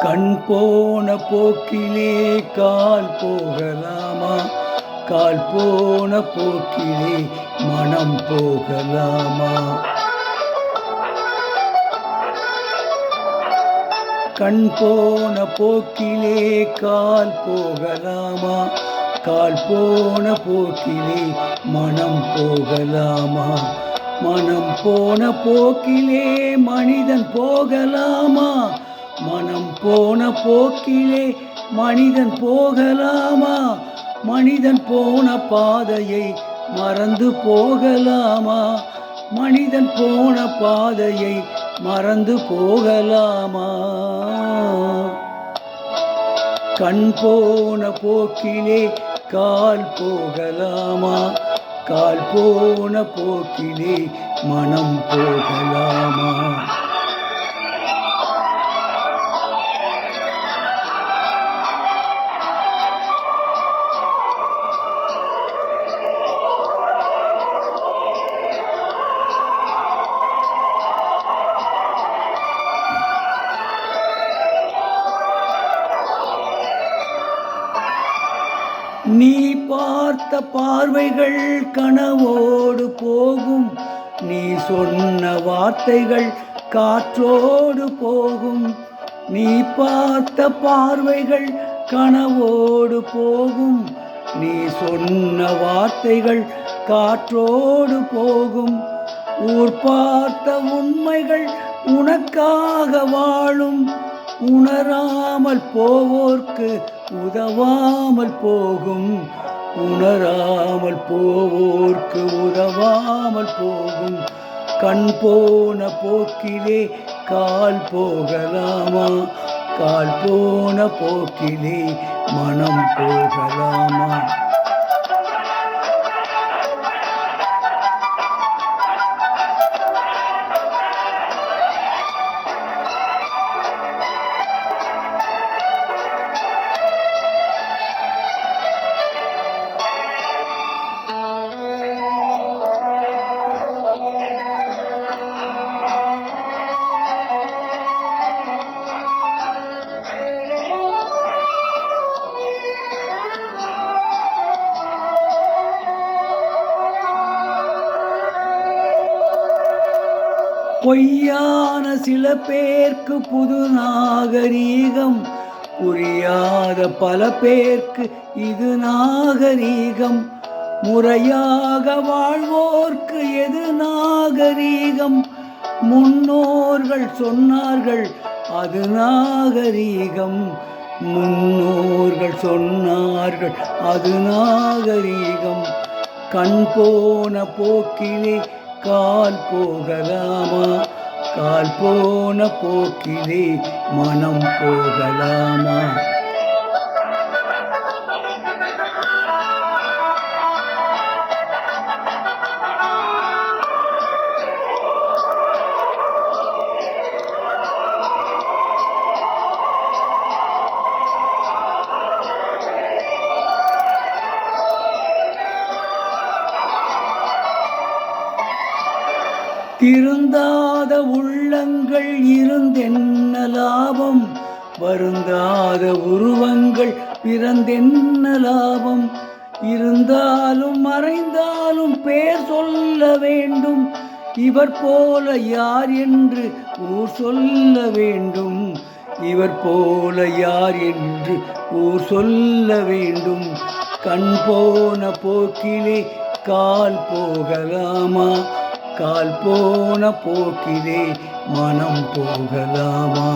கண் போன போக்கிலே கால் போகலாமா? கால் போன போக்கிலே மனம் போகலாமா? கண் போன போக்கிலே கால் போகலாமா? கால் போன போக்கிலே மனம் போகலாமா? மனம் போன போக்கிலே மனிதன் போகலாமா? மனம் போன போக்கிலே மனிதன் போகலாமா? மனிதன் போன பாதையை மறந்து போகலாமா? மனிதன் போன பாதையை மறந்து போகலாமா? கண் போன போக்கிலே கால் போகலாமா? கால் போன போக்கிலே மனம் போகலாமா? நீ பார்த்த பார்வைகள் கனவோடு போகும். நீ சொன்ன வார்த்தைகள் காற்றோடு போகும். நீ பார்த்த பார்வைகள் கனவோடு போகும். நீ சொன்ன வார்த்தைகள் காற்றோடு போகும். ஊர் பார்த்த உண்மைகள் உனக்காக வாழும். உணராமல் போவோர்க்கு உதவாமல் போகும். உணராமல் போவோர்க்கு உதவாமல் போகும். கண் போன போக்கிலே கால் போகலாமா? கால் போன போக்கிலே மனம் போகலாமா? பொய்யான சில பேர்க்கு புது நாகரீகம். புரியாத பல பேர்க்கு இது நாகரீகம். முறையாக வாழ்வோர்க்கு எது நாகரீகம்? முன்னோர்கள் சொன்னார்கள் அது நாகரீகம். முன்னோர்கள் சொன்னார்கள் அது நாகரீகம். கண் போன போக்கிலே கால் போகலாமா? கால் போன போக்கிலே மனம் போகலாமா? திருந்தாத உள்ளங்கள் இருந்தென்ன லாபம்? வருந்தாத உருவங்கள் பிறந்தென்ன லாபம்? இருந்தாலும் மறைந்தாலும் பேர் சொல்ல வேண்டும். இவர் போல யார் என்று ஊர் சொல்ல வேண்டும். இவர் போல யார் என்று ஊர் சொல்ல வேண்டும். கண் போன போக்கிலே கால் போகலாமா? கால் போன போக்கிலே மனம் போகலாமா?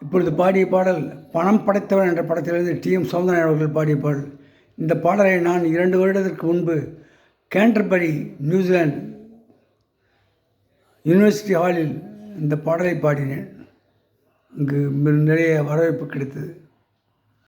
இப்பொழுது பாடிய பாடல் பணம் படைத்தவன் என்ற படத்திலிருந்து டி.எம். சௌந்தரராஜன் அவர்கள் பாடிய பாடல். இந்த பாடலை நான் 2 வருடத்திற்கு முன்பு கேண்டர்பரி நியூசிலாந்து யூனிவர்சிட்டி ஹாலில் இந்த பாடலை பாடினேன். அங்கு நிறைய வரவேற்பு கிடைத்தது.